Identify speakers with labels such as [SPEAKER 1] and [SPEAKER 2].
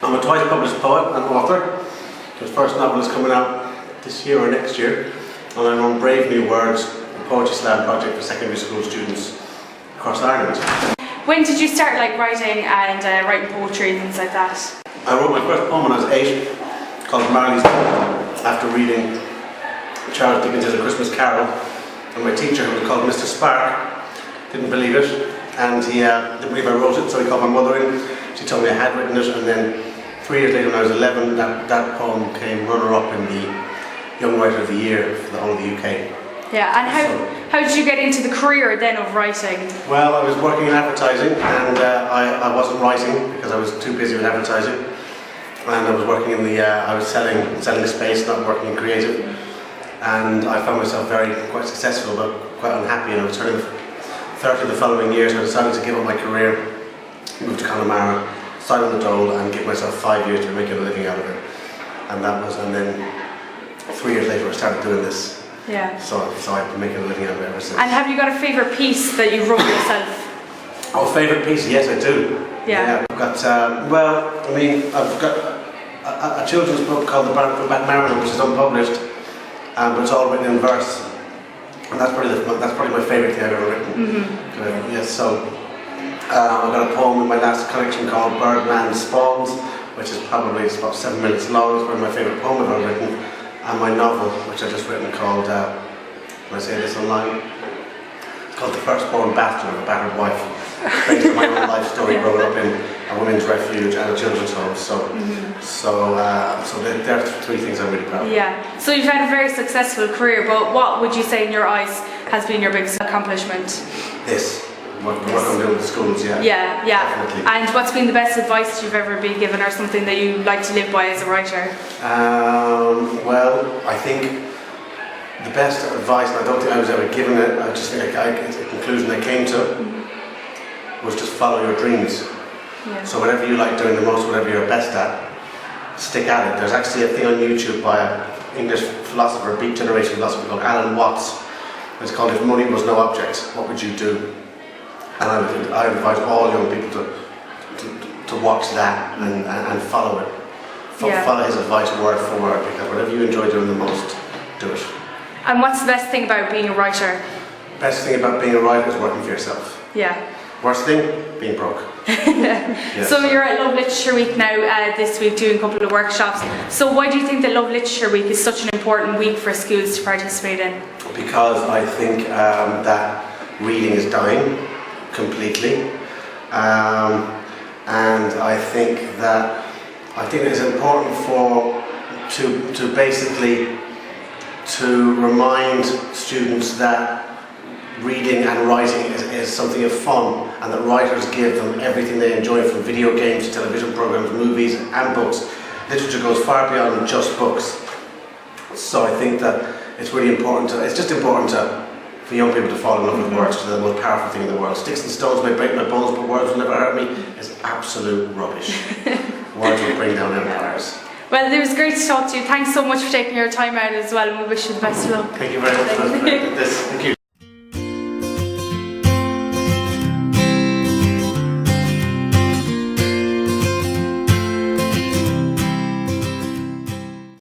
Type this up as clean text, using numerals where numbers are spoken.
[SPEAKER 1] I'm a twice published poet and author. His first novel is coming out this year or next year, and I'm on Brave New Words, a poetry slam project for secondary school students across Ireland.
[SPEAKER 2] When did you start writing and writing poetry and things like that?
[SPEAKER 1] I wrote my first poem when I was 8, called Marley's Poem, after reading Charles Dickens' A Christmas Carol, and my teacher, who was called Mr. Spark, didn't believe it, and he didn't believe I wrote it, so he called my mother in. She told me I had written it, and then 3 years later when I was 11, that poem came runner-up in the Young Writer of the Year for the whole of the UK.
[SPEAKER 2] Yeah, and how did you get into the career then of writing?
[SPEAKER 1] Well, I was working in advertising, and I wasn't writing because I was too busy with advertising. And I was working in the, I was selling space, not working in creative. And I found myself quite successful, but quite unhappy. And I was turning 30 the following year, so I decided to give up my career, move to Connemara, sign on the dole, and give myself 5 years to make a living out of it. And then 3 years later I started doing this.
[SPEAKER 2] Yeah.
[SPEAKER 1] So I've been making a living out of it ever since.
[SPEAKER 2] And have you got a favourite piece that you wrote yourself?
[SPEAKER 1] Oh, favourite piece? Yes, I do.
[SPEAKER 2] Yeah.
[SPEAKER 1] I've got, I've got a children's book called The Back Mariner, which is unpublished, but it's all written in verse. And that's probably my favourite thing I've ever written.
[SPEAKER 2] Mm-hmm.
[SPEAKER 1] Yes, so I've got a poem in my last collection called Birdman Spawns, which is probably about 7 minutes long. It's probably my favourite poem I've ever written. And my novel, which I've just written, called, can I say this online? It's called The Firstborn Bastard of a Battered Wife, based on my own life story growing up in a women's refuge and a children's home. So they're 3 things I'm really proud of.
[SPEAKER 2] Yeah. So you've had a very successful career, but what would you say in your eyes has been your biggest accomplishment?
[SPEAKER 1] This. What I'm doing with the schools, yeah.
[SPEAKER 2] Yeah.
[SPEAKER 1] Definitely.
[SPEAKER 2] And what's been the best advice you've ever been given, or something that you like to live by as a writer?
[SPEAKER 1] Well, I think the best advice, and I don't think I was ever given it, I just think it's a conclusion I came to, was just follow your dreams.
[SPEAKER 2] Yeah.
[SPEAKER 1] So whatever you like doing the most, whatever you're best at, stick at it. There's actually a thing on YouTube by an English philosopher, a Beat Generation philosopher called Alan Watts. It's called If Money Was No Object, What Would You Do? And I would advise all young people to watch that and follow it. Follow his advice word for word, because whatever you enjoy doing the most, do it.
[SPEAKER 2] And what's the best thing about being a writer?
[SPEAKER 1] Best thing about being a writer is working for yourself.
[SPEAKER 2] Yeah.
[SPEAKER 1] Worst thing, being broke. Yes.
[SPEAKER 2] So you're at Love Literature Week now this week doing a couple of workshops. So why do you think that Love Literature Week is such an important week for schools to participate in?
[SPEAKER 1] Because I think that reading is dying completely, and I think it is important to basically remind students that reading and writing is something of fun, and that writers give them everything they enjoy, from video games to television programs, movies and books. Literature goes far beyond just books. So I think that it's really important for young people to fall in love with words, because they're the most powerful thing in the world. Sticks and stones may break my bones, but words will never hurt me is absolute rubbish. Words will bring down empires.
[SPEAKER 2] Well, it was great to talk to you. Thanks so much for taking your time out as well, and we wish you the best of luck.
[SPEAKER 1] Thank you very much for this. Thank you.